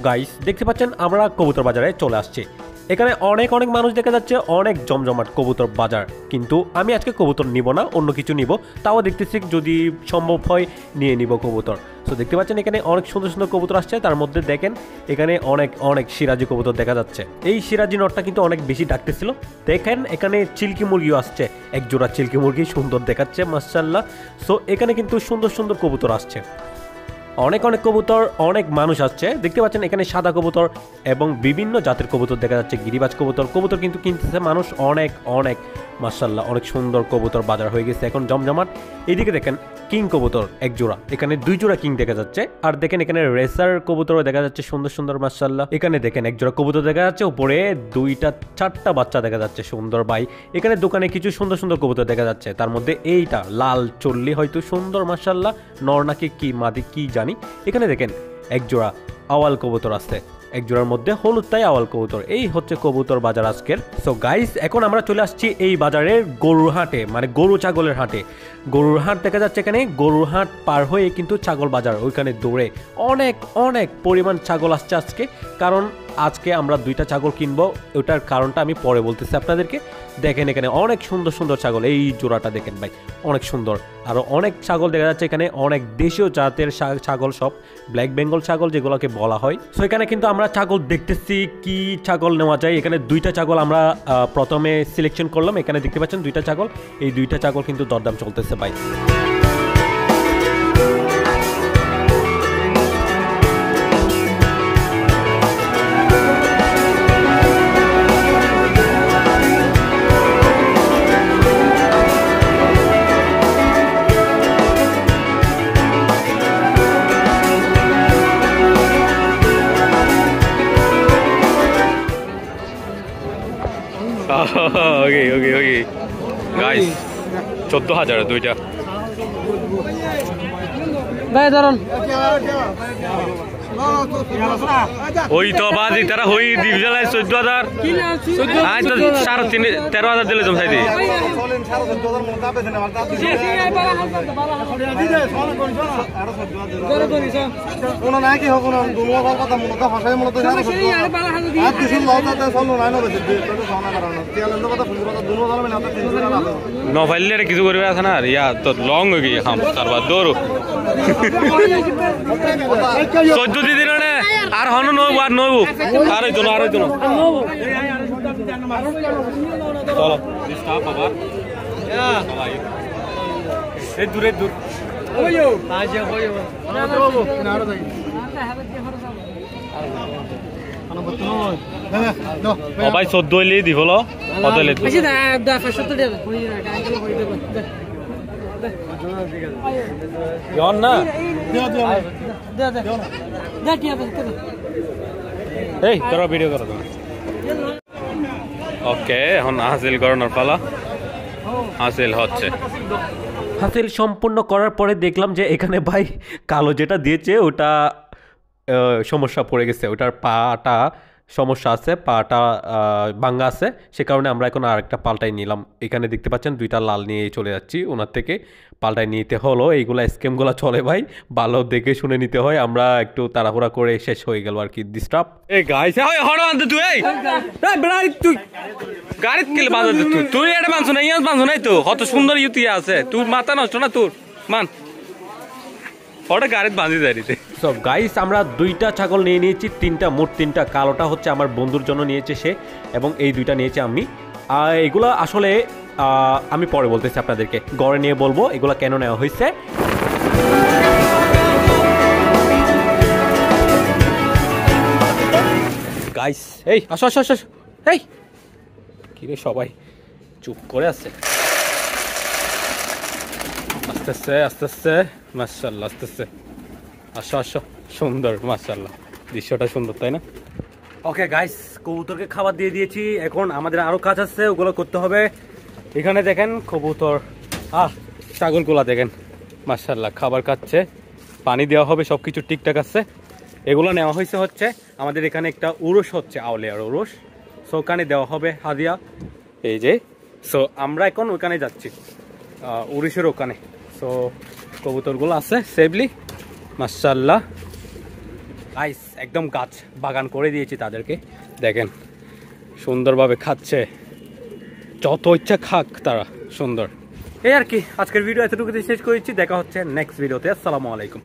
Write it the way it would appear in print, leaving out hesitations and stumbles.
Guys দেখতে পাচ্ছেন আমরা কবুতর বাজারে চলে আসছি। এখানে অনেক অনেক মানুষ দেখা যাচ্ছে, অনেক জমজমাট কবুতর বাজার। কিন্তু আমি আজকে কবুতর নিব না, অন্য কিছু নিব। তাও দেখতেছি যদি সম্ভব হয় নিয়ে নিব কবুতর। তো দেখতে পাচ্ছেন এখানে অনেক সুন্দর সুন্দর কবুতর আসছে। তার মধ্যে দেখেন এখানে অনেক অনেক সিরাজি কবুতর দেখা যাচ্ছে। এই সিরাজি নটটা কিন্তু অনেক বেশি ডাকতেছিল। দেখেন এখানে চিল্কি মুরগিও আসছে, এক জোড়া চিল্কি মুরগি সুন্দর দেখাচ্ছে মাশাআল্লাহ। সো এখানে কিন্তু সুন্দর সুন্দর কবুতর আসছে, অনেক অনেক কবুতর, অনেক মানুষ আসছে। দেখতে পাচ্ছেন এখানে সাদা কবুতর এবং বিভিন্ন জাতের কবুতর দেখা যাচ্ছে, গিরিবাজ কবুতর কিন্তু কিনতেছে মানুষ অনেক অনেক মাশাআল্লাহ। অনেক সুন্দর কবুতর বাজার হয়ে গেছে এখন জমজমাট। এইদিকে দেখেন কিং কবুতর এক জোড়া, এখানে 2 জোড়া কিং দেখা যাচ্ছে। আর দেখেন এখানে রেসার কবুতরও দেখা যাচ্ছে সুন্দর সুন্দর মাশাআল্লাহ। এখানে দেখেন এক জোড়া কবুতর দেখা যাচ্ছে, উপরে 2টা 4টা বাচ্চা দেখা যাচ্ছে সুন্দর ভাই। এখানে দোকানে কিছু সুন্দর সুন্দর কবুতর দেখা যাচ্ছে, তার মধ্যে এইটা লাল চল্লি হয়তো সুন্দর মাশাআল্লাহ, নর নাকি কি মাদি কি জানি। এখানে দেখেন এক জোড়া আওয়াল কবুতর আছে, এক জোড়ার মধ্যে হলুদ তাই আওয়াল কবুতর। এই হচ্ছে কবুতর বাজার আজকের। সো গাইস এখন আমরা চলে আসছি এই বাজারের গরুর হাটে, মানে গরু ছাগলের হাটে। গরুর হাট দেখা যাচ্ছে এখানে, গরুর হাট পার হয়ে কিন্তু ছাগল বাজার, ওইখানে দৌড়ে অনেক অনেক পরিমাণ ছাগল আসছে আজকে। কারণ আজকে আমরা 2টা ছাগল কিনবো, ওটার কারণটা আমি পরে বলতেছি আপনাদেরকে। দেখেন এখানে অনেক সুন্দর সুন্দর ছাগল, এই জোড়াটা দেখেন ভাই অনেক সুন্দর। আরও অনেক ছাগল দেখা যাচ্ছে এখানে, অনেক দেশীয় জাতের ছাগল, সব ব্ল্যাক বেঙ্গল ছাগল যেগুলোকে বলা হয়। সো এখানে কিন্তু আমরা ছাগল দেখতেছি কি ছাগল নেওয়া যায়। এখানে 2টা ছাগল আমরা প্রথমে সিলেকশন করলাম। এখানে দেখতে পাচ্ছেন 2টা ছাগল, এই 2টা ছাগল কিন্তু দরদাম চলতেছে ভাই। ওকে গাইস 14,000 2টা। ভাই ধরুন ওই তো বাজি তারা হই দিবজালায় 14,000। আই তো 13,000 দিলে জমছাই দি। কোন নাই কি হোক না দুনো কথা মূলত ভাষায় মূলত আর কিছু লওতাতে চলো নাই না বেশি তো সামনা করানো তেলেন তো কথা ফুল কথা দুনো ধরবে না তো 300 টাকা আছে নো ফাইলে কিছু করবে আছে না ইয়া তো লং হই গই হাম সারবা দৌড় 14 দি দিন না আর হন নো আর নো আর জন চলো স্টপ বাবা এই দূরে দূর ওইও আজ ওইও না বাবু না আর যাই ও ভাই 14 লি দিবলো কতলে বেশি দা 570 টাকা হই আঙ্কেল হই দেব জন না দে কি হবে এই তোরা ভিডিও করো তুমি। ওকে এখন হাসিল করানোর পালা, হাসিল হচ্ছে। হাসিল সম্পূর্ণ করার পরে দেখলাম যে এখানে ভাই কালো যেটা দিয়েছে ওটা সমস্যা পড়ে গেছে, ওটার পাটা সমস্যা আছে, পাটা ভাঙ্গা আছে। সে কারণে আমরা এখন আরেকটা পাল্টাই নিলাম। এখানে দেখতে পাচ্ছেন 2টা লাল নিয়ে চলে যাচ্ছি, ওনার থেকে পাল্টাই নিতে হলো। এইগুলা স্ক্যামগুলো চলে ভাই, ভালো দেখে শুনে নিতে হয়। আমরা একটু তাড়াহুড়া করে শেষ হয়ে গেল আর কি ডিস্টার্ব। এই গাইস ওই হড় আনতে তুই এই বেড়াই তুই গাড়িত কিলে বাজার তুই এটা মানছ না ইয়াস মানছ নাই তো কত সুন্দর ইউতি আছে, তুই মাথা নষ্ট না তোর মান ওটা গাড়িতে বাঁধি যাইতে। সব গাইস আমরা 2টা ছাগল নিয়ে নিয়েছি, 3টা মোট 3টা। কালোটা হচ্ছে আমার বন্ধুর জন্য নিয়েছে সে, এবং এই 2টা নিয়েছে আমি। আর এগুলা আসলে আমি পরে বলতেছি আপনাদেরকে, গড়ে নিয়ে বলবো এগুলা কেন নেওয়া হয়েছে। গাইস এই আসো আসো আসো, এই কিরে সবাই চুপ করে আছে। আস্তে আস্তে আস্তে আস্তে মাশাআল্লাহ, আস্তে আস্তে আসো আসো, সুন্দর মাশাআল্লাহ, দৃশ্যটা সুন্দর তাই না। ওকে গাইস কবুতরকে খাবার দিয়ে দিয়েছি, এখন আমাদের আরো কাজ আছে, ওগুলো করতে হবে। এখানে দেখেন কবুতর ছাগলগুলা দেখেন মাশাআল্লাহ খাবার খাচ্ছে, পানি দেওয়া হবে, সবকিছু ঠিকঠাক আছে। এগুলো নেওয়া হয়েছে হচ্ছে আমাদের এখানে একটা উরস হচ্ছে, আউলিয়ার উরস। সো ওখানে দেওয়া হবে হাদিয়া, এই যে। সো আমরা এখন ওখানে যাচ্ছি, উরসের ওখানে। সো কবুতরগুলো আছে সেফলি মাশাআল্লাহ। আইস একদম গাছ বাগান করে দিয়েছি তাদেরকে, দেখেন সুন্দরভাবে খাচ্ছে, যত ইচ্ছা খাক তারা, সুন্দর। এই আর কি আজকের ভিডিও এতটুকুতে শেষ করেছি, দেখা হচ্ছে নেক্সট ভিডিওতে। আসসালামু আলাইকুম।